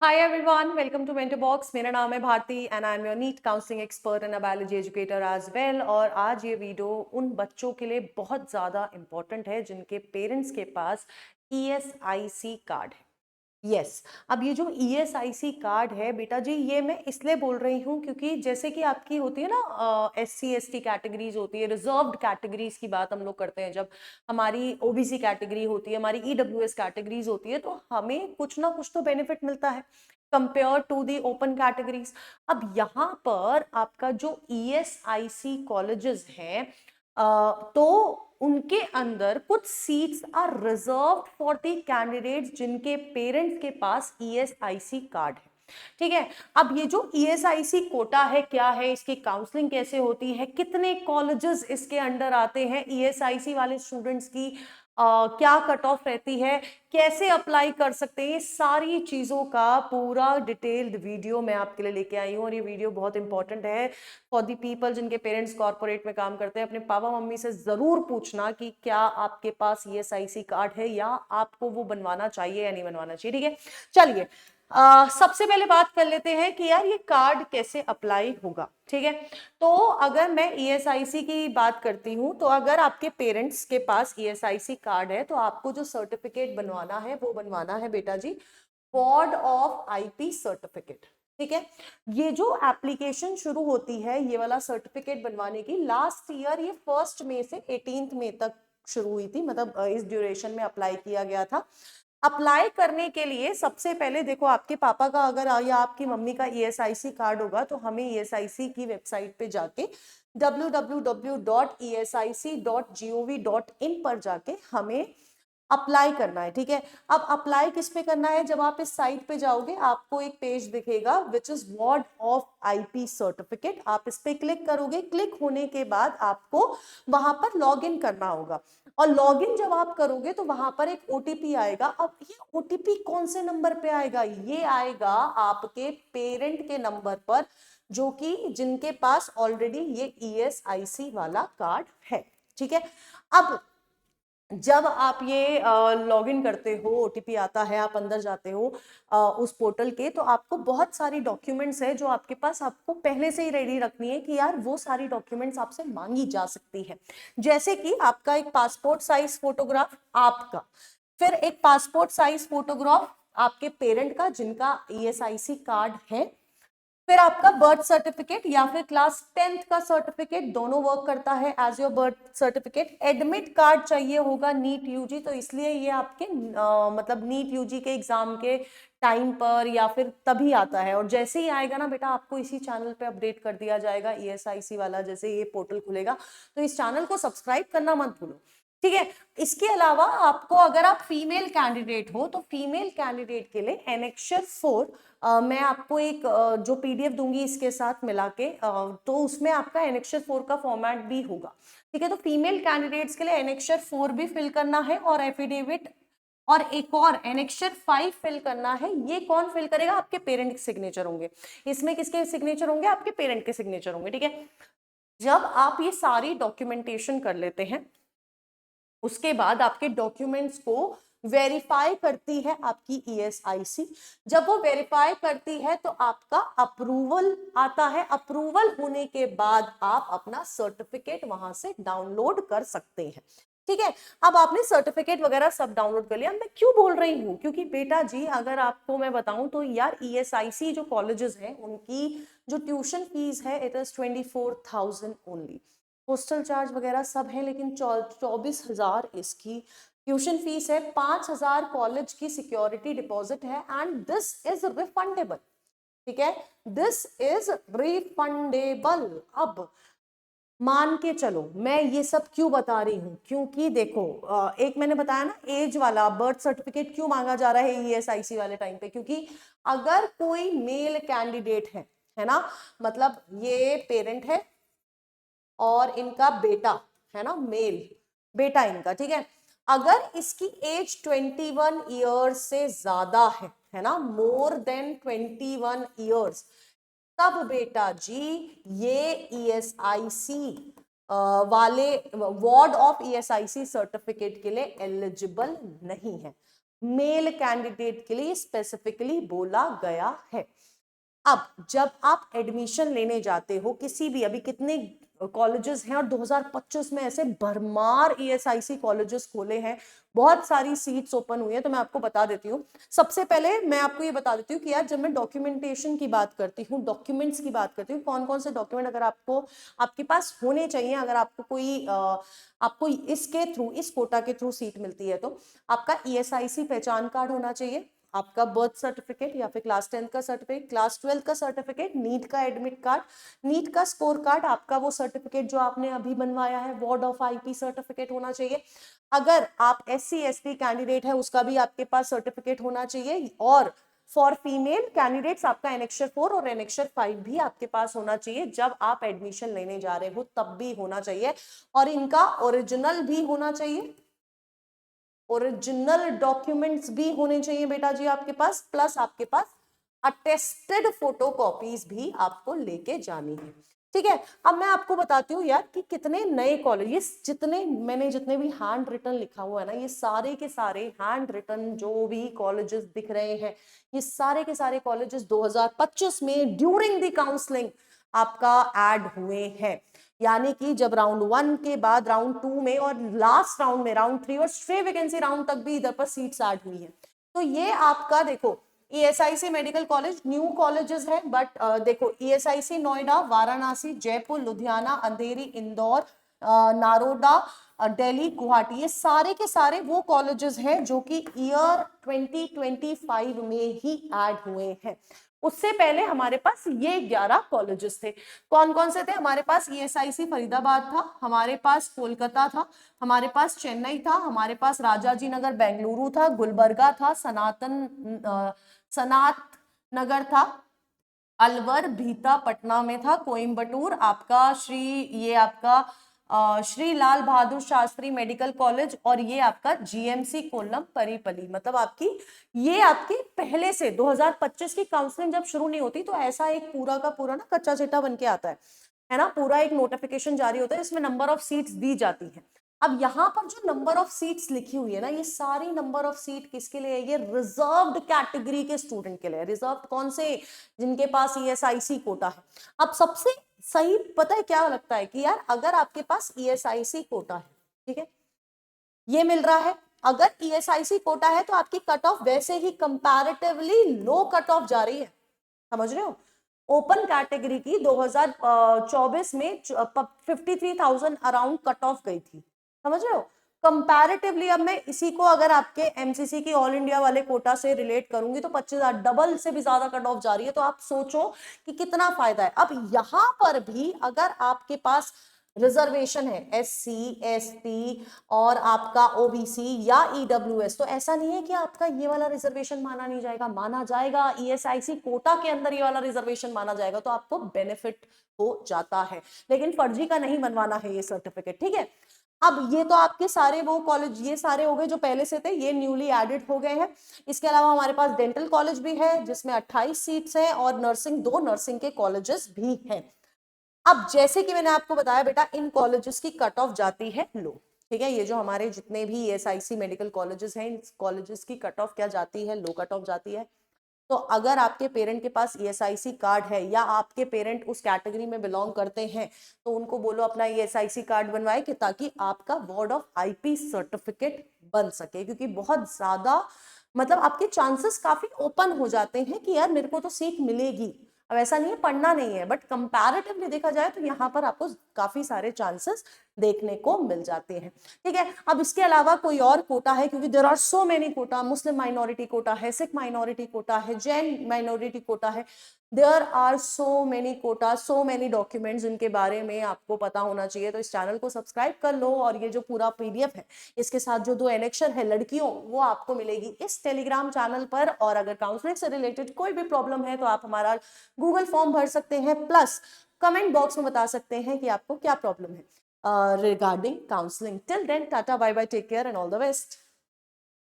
Hi everyone, welcome to Mentor Box. मेरा नाम है Bharti and I am your NEET counselling expert and a biology educator as well. और आज ये video उन बच्चों के लिए बहुत ज़्यादा इम्पोर्टेंट है जिनके पेरेंट्स के पास ESIC कार्ड है। यस अब ये जो ESIC कार्ड है बेटा जी, ये मैं इसलिए बोल रही हूँ क्योंकि जैसे कि आपकी होती है ना SC ST कैटेगरीज होती है, रिजर्व्ड कैटेगरीज की बात हम लोग करते हैं। जब हमारी OBC कैटेगरी होती है, हमारी EWS कैटेगरीज होती है, तो हमें कुछ ना कुछ तो बेनिफिट मिलता है compare to the open categories. अब यहाँ पर आपका जो ESIC कॉलेजेस हैं तो उनके अंदर कुछ seats are reserved for the candidates जिनके पेरेंट्स के पास ESIC कार्ड है। ठीक है, अब ये जो ESIC कोटा है क्या है, इसकी काउंसलिंग कैसे होती है, कितने कॉलेजेस इसके अंडर आते हैं, ESIC वाले स्टूडेंट्स की क्या कट ऑफ रहती है, कैसे अप्लाई कर सकते हैं, ये सारी चीजों का पूरा डिटेल्ड वीडियो मैं आपके लिए लेके आई हूँ। और ये वीडियो बहुत इंपॉर्टेंट है फॉर दी पीपल जिनके पेरेंट्स कॉर्पोरेट में काम करते हैं। अपने पापा मम्मी से जरूर पूछना कि क्या आपके पास ESIC कार्ड है या आपको वो बनवाना चाहिए या नहीं बनवाना चाहिए। ठीक है, चलिए सबसे पहले बात कर लेते हैं कि यार ये कार्ड कैसे अप्लाई होगा। ठीक है, तो अगर मैं ESIC की बात करती हूं तो अगर आपके पेरेंट्स के पास ESIC कार्ड है तो आपको जो सर्टिफिकेट बनवाना है वो बनवाना है बेटा जी बोर्ड ऑफ IP सर्टिफिकेट। ठीक है, ये जो एप्लीकेशन शुरू होती है ये वाला सर्टिफिकेट बनवाने की, लास्ट ईयर ये 1 मई से 18 मई तक शुरू हुई थी, मतलब इस ड्यूरेशन में अप्लाई किया गया था। अप्लाई करने के लिए सबसे पहले देखो, आपके पापा का अगर या आपकी मम्मी का ESIC कार्ड होगा तो हमें ESIC की वेबसाइट पे जाके www.esic.gov.in पर जाके हमें अप्लाई करना है। ठीक है, अब अप्लाई किस पे करना है, जब आप इस साइट पे जाओगे आपको एक पेज दिखेगा which is board of IP certificate. आप इस पे क्लिक करोगे, क्लिक होने के बाद आपको वहां पर लॉग इन करना होगा। और लॉग इन जब आप करोगे तो वहां पर एक OTP आएगा। अब ये OTP कौन से नंबर पे आएगा, ये आएगा आपके पेरेंट के नंबर पर, जो कि जिनके पास ऑलरेडी ये ESIC वाला कार्ड है। ठीक है, अब जब आप ये लॉगिन करते हो, OTP आता है, आप अंदर जाते हो उस पोर्टल के, तो आपको बहुत सारी डॉक्यूमेंट्स है जो आपके पास आपको पहले से ही रेडी रखनी है कि यार वो सारी डॉक्यूमेंट्स आपसे मांगी जा सकती है। जैसे कि आपका एक पासपोर्ट साइज फोटोग्राफ आपका, फिर एक पासपोर्ट साइज फोटोग्राफ आपके पेरेंट का जिनका ESIC कार्ड है, फिर आपका बर्थ सर्टिफिकेट या फिर क्लास 10th का सर्टिफिकेट, दोनों वर्क करता है as your birth certificate. Admit card चाहिए होगा नीट UG, तो इसलिए ये आपके मतलब नीट UG के एग्जाम के टाइम पर या फिर तभी आता है। और जैसे ही आएगा ना बेटा, आपको इसी चैनल पे अपडेट कर दिया जाएगा ESIC वाला। जैसे ये पोर्टल खुलेगा तो इस चैनल को सब्सक्राइब करना मत भूलो। ठीक है, इसके अलावा आपको, अगर आप फीमेल कैंडिडेट हो तो फीमेल कैंडिडेट के लिए एनेक्चर 4 मैं आपको एक जो PDF दूंगी इसके साथ मिला के, तो उसमें आपका एनेक्चर 4 का फॉर्मेट भी होगा। ठीक है, तो फीमेल कैंडिडेट्स के लिए एनेक्चर 4 भी फिल करना है और एफिडेविट, और एक और एनेक्चर 5 फिल करना है। ये कौन फिल करेगा, आपके पेरेंट के सिग्नेचर होंगे। इसमें किसके सिग्नेचर होंगे, आपके पेरेंट के सिग्नेचर होंगे। ठीक है, जब आप ये सारी डॉक्यूमेंटेशन कर लेते हैं उसके बाद आपके डॉक्यूमेंट्स को वेरीफाई करती है आपकी ESIC। जब वो वेरीफाई करती है तो आपका अप्रूवल आता है। अप्रूवल होने के बाद आप अपना सर्टिफिकेट वहां से डाउनलोड कर सकते हैं। ठीक है, अब आपने सर्टिफिकेट वगैरह सब डाउनलोड कर लिया। मैं क्यों बोल रही हूँ, क्योंकि बेटा जी अगर आपको मैं बताऊं तो यार ESIC जो कॉलेजेस हैं उनकी जो ट्यूशन फीस है it is 24,000 only. Hostel charge वगैरह सब है, लेकिन 24,000 इसकी ट्यूशन फीस है। 5,000 कॉलेज की सिक्योरिटी डिपॉजिट है एंड दिस इज रिफंडेबल। ठीक है, दिस इज रिफंडेबल। अब मान के चलो, मैं ये सब क्यों बता रही हूँ, क्योंकि देखो एक मैंने बताया ना एज वाला बर्थ सर्टिफिकेट क्यों मांगा जा रहा है ESIC वाले टाइम पे, क्योंकि अगर कोई मेल कैंडिडेट है ना, मतलब ये पेरेंट है और इनका बेटा है ना, मेल बेटा इनका। ठीक है, अगर इसकी एज 21 ईयर्स से ज्यादा है ना, मोर देन 21 ईयर्स, तब बेटा जी ये ESIC वाले वार्ड ऑफ ESIC सर्टिफिकेट के लिए एलिजिबल नहीं है। मेल कैंडिडेट के लिए स्पेसिफिकली बोला गया है। अब जब आप एडमिशन लेने जाते हो किसी भी, अभी कितने कॉलेजेस हैं और 2025 में ऐसे भरमार ईएसआईसी कॉलेजेस खोले हैं, बहुत सारी सीट्स ओपन हुई हैं, तो मैं आपको बता देती हूँ। सबसे पहले मैं आपको ये बता देती हूँ कि यार जब मैं डॉक्यूमेंटेशन की बात करती हूँ, डॉक्यूमेंट्स की बात करती हूँ, कौन कौन से डॉक्यूमेंट अगर आपको आपके पास होने चाहिए, अगर आपको कोई आपको इसके थ्रू, इस कोटा के थ्रू सीट मिलती है, तो आपका ईएसआईसी पहचान कार्ड होना चाहिए, आपका बर्थ सर्टिफिकेट या फिर क्लास 10 का सर्टिफिकेट, क्लास 12 का सर्टिफिकेट, नीट का एडमिट कार्ड, नीट का स्कोर कार्ड, आपका वो सर्टिफिकेट जो आपने अभी बनवाया है, वार्ड ऑफ आईपी सर्टिफिकेट होना चाहिए। अगर आप SC ST कैंडिडेट है उसका भी आपके पास सर्टिफिकेट होना चाहिए, और फॉर फीमेल कैंडिडेट्स आपका एनेक्चर 4 और एनेक्चर 5 भी आपके पास होना चाहिए। जब आप एडमिशन लेने जा रहे हो तब भी होना चाहिए, और इनका ओरिजिनल भी होना चाहिए, ओरिजिनल डॉक्यूमेंट्स भी होने चाहिए बेटा जी आपके पास, प्लस आपके पास अटेस्टेड फोटोकॉपीज भी आपको लेके जानी है। ठीक है, अब मैं आपको बताती हूँ यार कि कितने नए कॉलेज, ये जितने भी हैंड रिटन लिखा हुआ है ना, ये सारे के सारे हैंड रिटन जो भी कॉलेजेस दिख रहे हैं, ये सारे के सारे कॉलेजेस 2025 में ड्यूरिंग द काउंसलिंग आपका ऐड हुए हैं। यानी कि जब राउंड 1 के बाद राउंड 2 में और लास्ट राउंड में राउंड 3 और स्ट्रे वैकेंसी राउंड तक भी इधर पर सीट्स ऐड हुई हैं। तो ये आपका देखो ESIC medical college new colleges है, बट देखो ईएसआईसी नोएडा, वाराणसी, जयपुर, लुधियाना, अंधेरी, इंदौर, नारोडा, दिल्ली, गुवाहाटी, ये सारे के सारे वो कॉलेजेस हैं जो कि ईयर 2025 में ही ऐड हुए हैं। उससे पहले हमारे पास ये 11 कॉलेजेस थे। कौन कौन से थे? हमारे पास ईएसआईसी फरीदाबाद था, हमारे पास कोलकाता था, हमारे पास चेन्नई था, हमारे पास राजाजी नगर बेंगलुरु था, गुलबर्गा था, सनात नगर था, अलवर भीता पटना में था, कोयम्बटूर आपका ये आपका श्री लाल बहादुर शास्त्री मेडिकल कॉलेज, और ये आपका जीएमसी कोल्लम परीपली। मतलब आपकी ये आपके पहले से 2025 की काउंसलिंग जब शुरू नहीं होती तो ऐसा एक पूरा का पूरा ना कच्चा चिट्ठा बन के आता है ना, पूरा एक नोटिफिकेशन जारी होता है इसमें नंबर ऑफ सीट्स दी जाती है। अब यहाँ पर जो नंबर ऑफ सीट्स लिखी हुई है ना, ये सारी नंबर ऑफ सीट किसके लिए है? ये रिजर्व्ड कैटेगरी के स्टूडेंट के लिए। रिजर्व्ड कौन से? जिनके पास ईएसआईसी कोटा है। अब सबसे सही पता है क्या लगता है कि यार अगर आपके पास ईएसआईसी कोटा है, ठीक है, ये मिल रहा है, अगर ईएसआईसी कोटा है तो आपकी कट ऑफ वैसे ही कंपैरेटिवली लो कट ऑफ जा रही है, समझ रहे हो? ओपन कैटेगरी की 2024 में 53,000 अराउंड कट ऑफ गई थी, समझ रहे हो? कंपैरेटिवली अब मैं इसी को अगर आपके एमसीसी की ऑल इंडिया वाले कोटा से रिलेट करूंगी तो 25,000, डबल से भी ज्यादा कट ऑफ जा रही है। तो आप सोचो कि कितना फायदा है। अब यहां पर भी अगर आपके पास रिजर्वेशन है SC ST और आपका OBC या EWS, तो ऐसा नहीं है कि आपका ये वाला रिजर्वेशन माना नहीं जाएगा, माना जाएगा। ESIC कोटा के अंदर ये वाला रिजर्वेशन माना जाएगा, तो आपको बेनिफिट हो जाता है, लेकिन फर्जी का नहीं बनवाना है ये सर्टिफिकेट, ठीक है। अब ये तो आपके सारे वो कॉलेज ये सारे हो गए जो पहले से थे, ये न्यूली एडेड हो गए हैं। इसके अलावा हमारे पास डेंटल कॉलेज भी है जिसमें 28 सीट्स हैं, और नर्सिंग 2 नर्सिंग के कॉलेजेस भी हैं। अब जैसे कि मैंने आपको बताया बेटा, इन कॉलेजेस की कट ऑफ जाती है लो, ठीक है। ये जो हमारे जितने भी ईएसआईसी मेडिकल कॉलेजेस हैं, इन कॉलेजेस की कट ऑफ क्या जाती है? लो कट ऑफ जाती है। तो अगर आपके पेरेंट के पास ईएसआईसी कार्ड है या आपके पेरेंट उस कैटेगरी में बिलोंग करते हैं, तो उनको बोलो अपना ईएसआईसी कार्ड बनवाए कि ताकि आपका वार्ड ऑफ आईपी सर्टिफिकेट बन सके, क्योंकि बहुत ज्यादा मतलब आपके चांसेस काफी ओपन हो जाते हैं कि यार मेरे को तो सीट मिलेगी। अब ऐसा नहीं है पढ़ना नहीं है, बट कंपैरेटिवली देखा जाए तो यहाँ पर आपको काफी सारे चांसेस देखने को मिल जाते हैं, ठीक है। अब इसके अलावा कोई और कोटा है, क्योंकि there are so many quota, मुस्लिम माइनॉरिटी कोटा है, सिख माइनॉरिटी कोटा है, जैन माइनॉरिटी कोटा है, there are so many quota, so many documents जिनके बारे में आपको पता होना चाहिए। तो इस चैनल को सब्सक्राइब कर लो, और ये जो पूरा PDF है इसके साथ जो 2 एनेक्चर है लड़कियों, वो आपको मिलेगी इस टेलीग्राम चैनल पर। और अगर काउंसलिंग से रिलेटेड कोई भी प्रॉब्लम है तो आप हमारा गूगल फॉर्म भर सकते हैं, प्लस कमेंट बॉक्स में बता सकते हैं कि आपको क्या प्रॉब्लम है regarding counseling. Till then, tata, bye bye, take care and all the best.